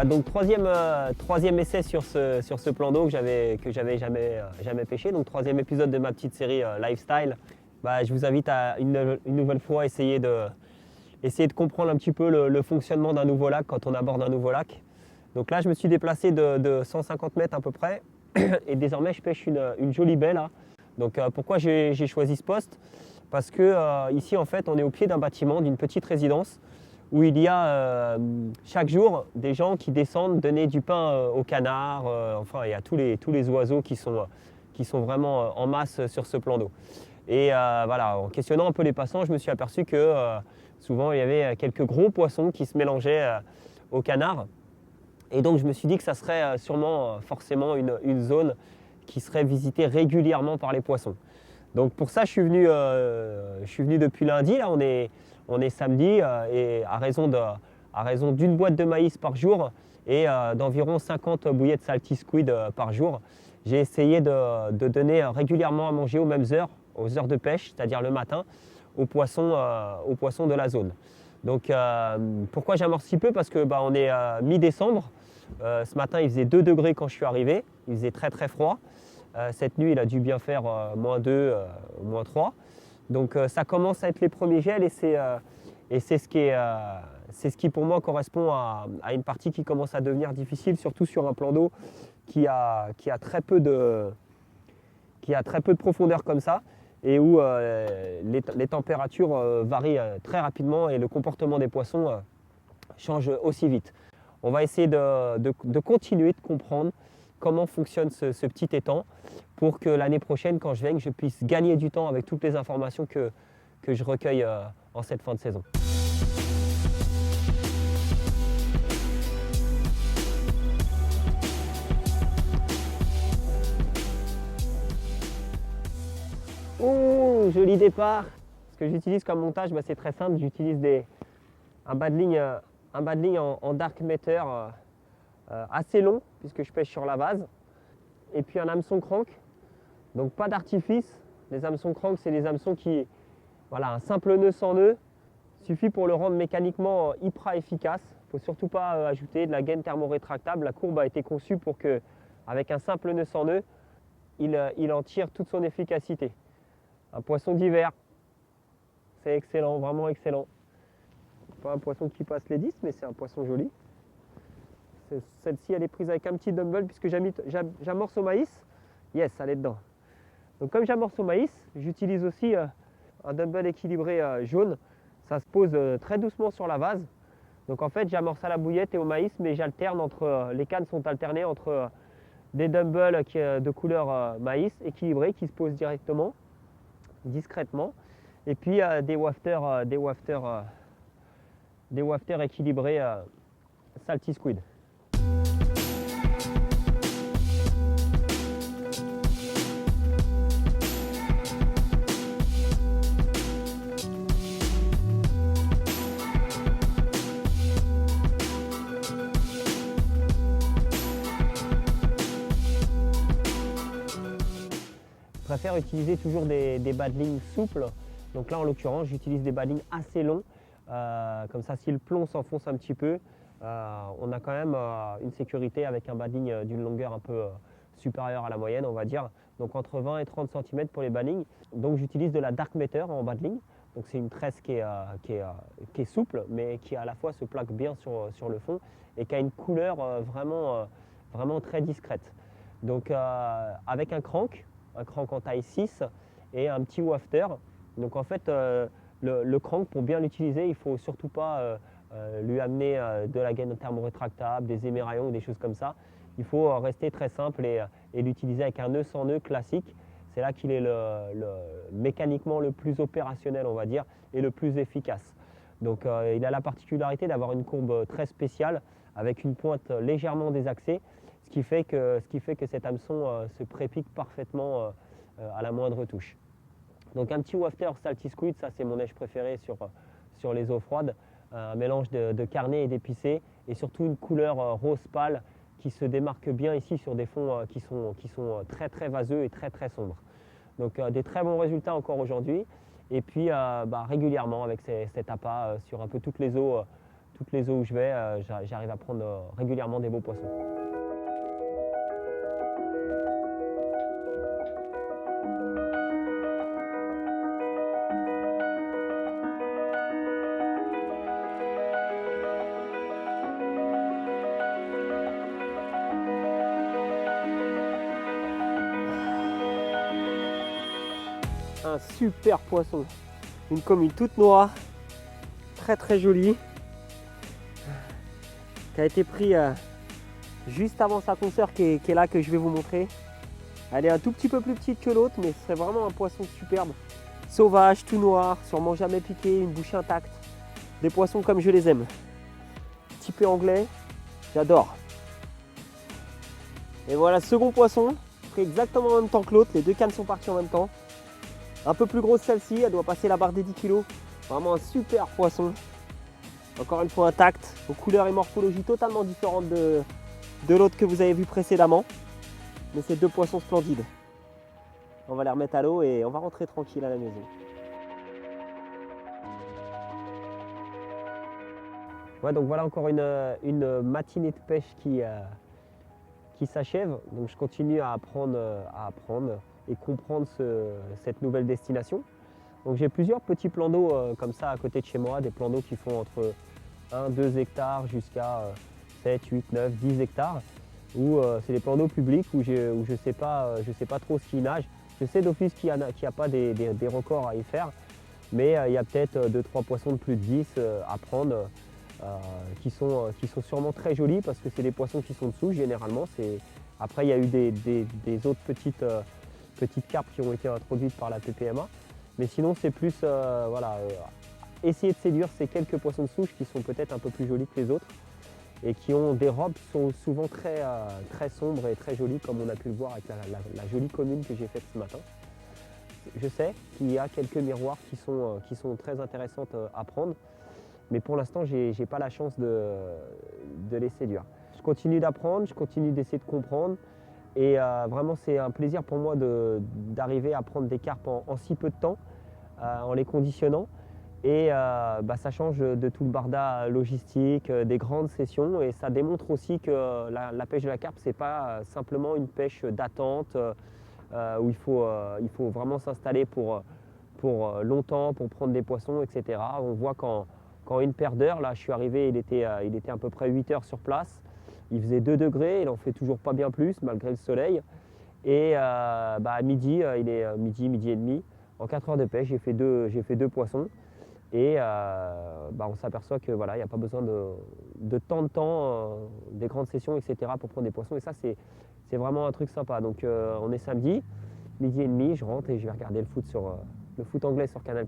Donc troisième essai sur ce plan d'eau que j'avais jamais pêché. Donc troisième épisode de ma petite série Lifestyle. Je vous invite à une nouvelle fois essayer de comprendre un petit peu le fonctionnement d'un nouveau lac quand on aborde un nouveau lac. Donc là je me suis déplacé de 150 mètres à peu près et désormais je pêche une jolie baie là. Donc pourquoi j'ai choisi ce poste? Parce que ici en fait on est au pied d'un bâtiment, d'une petite résidence, où il y a chaque jour des gens qui descendent donner du pain aux canards, enfin il y a tous les oiseaux qui sont vraiment en masse sur ce plan d'eau. Et voilà, en questionnant un peu les passants, je me suis aperçu que souvent il y avait quelques gros poissons qui se mélangeaient aux canards. Et donc je me suis dit que ça serait sûrement forcément une zone qui serait visitée régulièrement par les poissons. Donc pour ça je suis venu depuis lundi, là on est samedi et à raison d'une boîte de maïs par jour et d'environ 50 bouillées de salty squid par jour, j'ai essayé de donner régulièrement à manger aux mêmes heures, aux heures de pêche, c'est-à-dire le matin, aux poissons de la zone. Donc pourquoi j'amorce si peu? Parce que on est mi-décembre. Ce matin il faisait 2 degrés quand je suis arrivé, il faisait très très froid. Cette nuit il a dû bien faire -2, -3. Donc ça commence à être les premiers gels et c'est ce qui pour moi correspond à une partie qui commence à devenir difficile, surtout sur un plan d'eau qui a très peu de profondeur comme ça et où les températures varient très rapidement et le comportement des poissons change aussi vite. On va essayer de continuer de comprendre comment fonctionne ce petit étang pour que l'année prochaine, quand je vienne, je puisse gagner du temps avec toutes les informations que je recueille en cette fin de saison. Ouh, joli départ. Ce que j'utilise comme montage, c'est très simple. J'utilise un bas de ligne en dark matter assez long, puisque je pêche sur la vase. Et puis un hameçon crank. Donc pas d'artifice. Les hameçons crank, c'est des hameçons qui, voilà, un simple nœud sans nœud suffit pour le rendre mécaniquement hyper efficace. Il ne faut surtout pas ajouter de la gaine thermorétractable. La courbe a été conçue pour que, avec un simple nœud sans nœud, il en tire toute son efficacité. Un poisson d'hiver, c'est excellent, vraiment excellent. Pas un poisson qui passe les 10, mais c'est un poisson joli. Celle-ci, elle est prise avec un petit dumbbell puisque j'amorce au maïs. Yes, elle est dedans. Donc comme j'amorce au maïs, j'utilise aussi un dumbbell équilibré jaune. Ça se pose très doucement sur la vase. Donc en fait, j'amorce à la bouillette et au maïs, mais j'alterne les cannes sont alternées entre des dumbbells de couleur maïs équilibrés qui se posent directement, discrètement, et puis des wafters équilibrés salty squid. Je préfère utiliser toujours des bas de ligne souples. Donc là en l'occurrence j'utilise des bas de ligne assez longs. Comme ça si le plomb s'enfonce un petit peu, on a quand même une sécurité avec un bas de ligne d'une longueur un peu supérieure à la moyenne on va dire. Donc entre 20 et 30 cm pour les bas de ligne. Donc j'utilise de la dark matter en bas de ligne. Donc c'est une tresse qui est souple mais qui à la fois se plaque bien sur le fond et qui a une couleur vraiment très discrète. Donc avec un crank en taille 6 et un petit wafter. Donc en fait le crank, pour bien l'utiliser, il ne faut surtout pas lui amener de la gaine thermorétractable, des émerillons ou des choses comme ça. Il faut rester très simple et l'utiliser avec un nœud sans nœud classique. C'est là qu'il est mécaniquement le plus opérationnel on va dire et le plus efficace. Donc il a la particularité d'avoir une courbe très spéciale avec une pointe légèrement désaxée. Ce qui fait que cet hameçon se prépique parfaitement à la moindre touche. Donc un petit wafter salty squid, ça c'est mon neige préféré sur les eaux froides. Un mélange de carnet et d'épicé et surtout une couleur rose pâle qui se démarque bien ici sur des fonds qui sont très très vaseux et très très sombres. Donc des très bons résultats encore aujourd'hui. Et puis régulièrement avec cet appât sur un peu toutes les eaux toutes les eaux où je vais, j'arrive à prendre régulièrement des beaux poissons. Un super poisson, une commune toute noire, très jolie, qui a été pris juste avant sa consoeur qui est là, que je vais vous montrer. Elle est un tout petit peu plus petite que l'autre, mais c'est vraiment un poisson superbe, sauvage, tout noir, sûrement jamais piqué, une bouche intacte, des poissons comme je les aime, typé anglais, j'adore. Et voilà, second poisson, pris exactement en même temps que l'autre, les deux cannes sont parties en même temps. Un peu plus grosse celle-ci, elle doit passer la barre des 10 kg. Vraiment un super poisson. Encore une fois intact, aux couleurs et morphologies totalement différentes de l'autre que vous avez vu précédemment. Mais c'est deux poissons splendides. On va les remettre à l'eau et on va rentrer tranquille à la maison. Ouais, donc voilà encore une matinée de pêche qui s'achève. Donc je continue à apprendre et comprendre cette nouvelle destination. Donc j'ai plusieurs petits plans d'eau comme ça à côté de chez moi, des plans d'eau qui font entre 1-2 hectares jusqu'à 7, 8, 9, 10 hectares, où c'est des plans d'eau publics où je ne sais pas trop ce qui nage. Je sais d'office qu'il n'y a pas des records à y faire, mais il y a peut-être 2-3 poissons de plus de 10 à prendre qui sont sûrement très jolis parce que c'est des poissons qui sont dessous généralement. Après il y a eu des autres petites carpes qui ont été introduites par la PPMA. Mais sinon, c'est plus essayer de séduire ces quelques poissons de souche qui sont peut-être un peu plus jolis que les autres et qui ont des robes sont souvent très sombres et très jolies, comme on a pu le voir avec la jolie commune que j'ai faite ce matin. Je sais qu'il y a quelques miroirs qui sont très intéressantes à prendre, mais pour l'instant, je n'ai pas la chance de les séduire. Je continue d'apprendre, je continue d'essayer de comprendre. Et vraiment, c'est un plaisir pour moi d'arriver à prendre des carpes en si peu de temps, en les conditionnant. Et ça change de tout le barda logistique, des grandes sessions. Et ça démontre aussi que la pêche de la carpe, ce n'est pas simplement une pêche d'attente où il faut vraiment s'installer pour longtemps, pour prendre des poissons, etc. On voit qu'en une paire d'heures, là je suis arrivé, il était à peu près 8 heures sur place. Il faisait 2 degrés, il n'en fait toujours pas bien plus malgré le soleil. Et à midi, il est midi et demi. En 4 heures de pêche, j'ai fait deux poissons. Et on s'aperçoit que voilà, il n'y a pas besoin de tant de temps, des grandes sessions, etc. pour prendre des poissons. Et ça, c'est vraiment un truc sympa. Donc on est samedi, midi et demi, je rentre et je vais regarder le foot anglais sur Canal+.